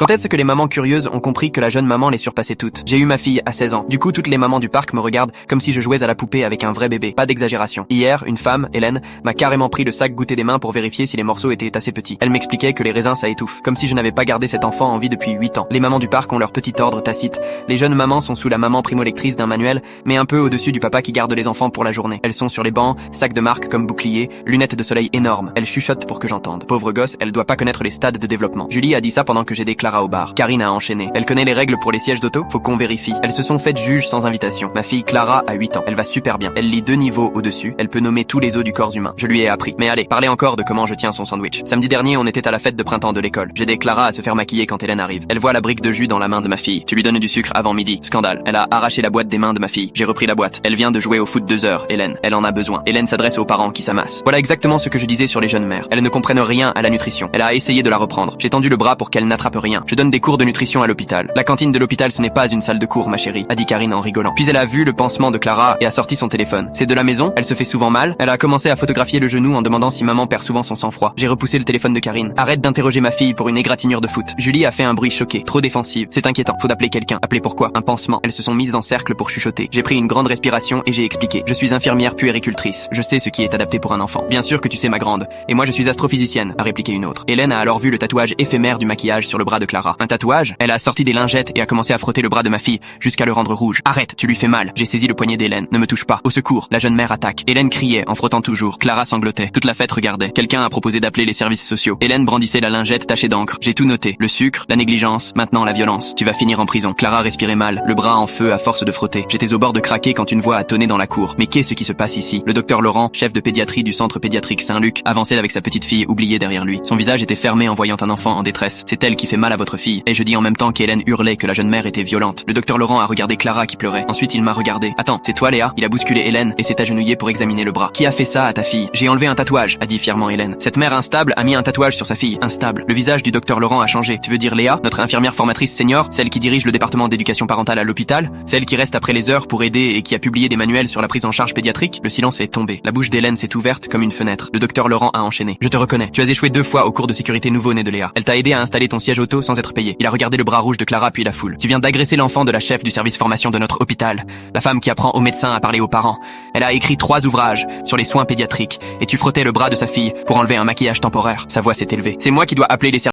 Quand est-ce que les mamans curieuses ont compris que la jeune maman les surpassait toutes? J'ai eu ma fille à 16 ans. Du coup, toutes les mamans du parc me regardent comme si je jouais à la poupée avec un vrai bébé. Pas d'exagération. Hier, une femme, Hélène, m'a carrément pris le sac goûté des mains pour vérifier si les morceaux étaient assez petits. Elle m'expliquait que les raisins ça étouffe, comme si je n'avais pas gardé cet enfant en vie depuis 8 ans. Les mamans du parc ont leur petit ordre tacite. Les jeunes mamans sont sous la maman primo-lectrice d'un manuel, mais un peu au-dessus du papa qui garde les enfants pour la journée. Elles sont sur les bancs, sacs de marque comme bouclier, lunettes de soleil énormes. Elles chuchotent pour que j'entende. Pauvre gosse, elle doit pas connaître les stades de développement. Julie a dit ça pendant que j'aidais Clara au bar. Karine a enchaîné. Elle connaît les règles pour les sièges d'auto? Faut qu'on vérifie. Elles se sont faites juges sans invitation. Ma fille Clara a 8 ans. Elle va super bien. Elle lit 2 niveaux au-dessus. Elle peut nommer tous les os du corps humain. Je lui ai appris. Mais allez, parlez encore de comment je tiens son sandwich. Samedi dernier, on était à la fête de printemps de l'école. J'aidais Clara à se faire maquiller quand Hélène arrive. Elle voit la brique de jus dans la main de ma fille. Tu lui donnes du sucre avant midi. Scandale. Elle a arraché la boîte des mains de ma fille. J'ai repris la boîte. Elle vient de jouer au foot 2 heures. Hélène. Elle en a besoin. Hélène s'adresse aux parents qui s'amassent. Voilà exactement ce que je disais sur les jeunes mères. Elles ne comprennent rien à la nutrition. Elle a essayé de la reprendre. J'ai tendu le bras pour qu'elle n'attrape rien. Je donne des cours de nutrition à l'hôpital. La cantine de l'hôpital ce n'est pas une salle de cours, ma chérie, a dit Karine en rigolant. Puis elle a vu le pansement de Clara et a sorti son téléphone. C'est de la maison, elle se fait souvent mal. Elle a commencé à photographier le genou en demandant si maman perd souvent son sang-froid. J'ai repoussé le téléphone de Karine. Arrête d'interroger ma fille pour une égratignure de foot. Julie a fait un bruit choqué, trop défensive. C'est inquiétant, faut d'appeler quelqu'un. Appeler pourquoi? Un pansement. Elles se sont mises en cercle pour chuchoter. J'ai pris une grande respiration et j'ai expliqué. Je suis infirmière puéricultrice. Je sais ce qui est adapté pour un enfant. Bien sûr que tu sais ma grande. Et moi je suis astrophysicienne, a répliqué une autre. Hélène a alors vu le tatouage éphémère du maquillage sur le bras de Clara. Un tatouage? Elle a sorti des lingettes et a commencé à frotter le bras de ma fille jusqu'à le rendre rouge. Arrête, tu lui fais mal. J'ai saisi le poignet d'Hélène. Ne me touche pas. Au secours, la jeune mère attaque. Hélène criait en frottant toujours. Clara sanglotait. Toute la fête regardait. Quelqu'un a proposé d'appeler les services sociaux. Hélène brandissait la lingette tachée d'encre. J'ai tout noté. Le sucre, la négligence, maintenant la violence. Tu vas finir en prison. Clara respirait mal, le bras en feu à force de frotter. J'étais au bord de craquer quand une voix a tonné dans la cour. Mais qu'est-ce qui se passe ici? Le docteur Laurent, chef de pédiatrie du centre pédiatrique Saint-Luc, avançait avec sa petite fille oubliée derrière lui. Son visage était fermé en voyant un enfant en détresse. C'est elle qui fait mal à votre fille. Et je dis en même temps qu'Hélène hurlait que la jeune mère était violente. Le docteur Laurent a regardé Clara qui pleurait. Ensuite il m'a regardé. Attends, c'est toi Léa? Il a bousculé Hélène et s'est agenouillé pour examiner le bras. Qui a fait ça à ta fille? J'ai enlevé un tatouage, a dit fièrement Hélène. Cette mère instable a mis un tatouage sur sa fille. Instable. Le visage du docteur Laurent a changé. Tu veux dire Léa, notre infirmière formatrice senior, celle qui dirige le département d'éducation parentale à l'hôpital, celle qui reste après les heures pour aider et qui a publié des manuels sur la prise en charge pédiatrique? Le silence est tombé. La bouche d'Hélène s'est ouverte comme une fenêtre. Le docteur Laurent a enchaîné. Je te reconnais. Tu as échoué 2 fois au cours de sécurité nouveau-né de Léa. Elle t'a aidé à installer ton siège auto sans être payé. Il a regardé le bras rouge de Clara puis la foule. Tu viens d'agresser l'enfant de la chef du service formation de notre hôpital. La femme qui apprend aux médecins à parler aux parents. Elle a écrit 3 ouvrages sur les soins pédiatriques et tu frottais le bras de sa fille pour enlever un maquillage temporaire. Sa voix s'est élevée. C'est moi qui dois appeler les services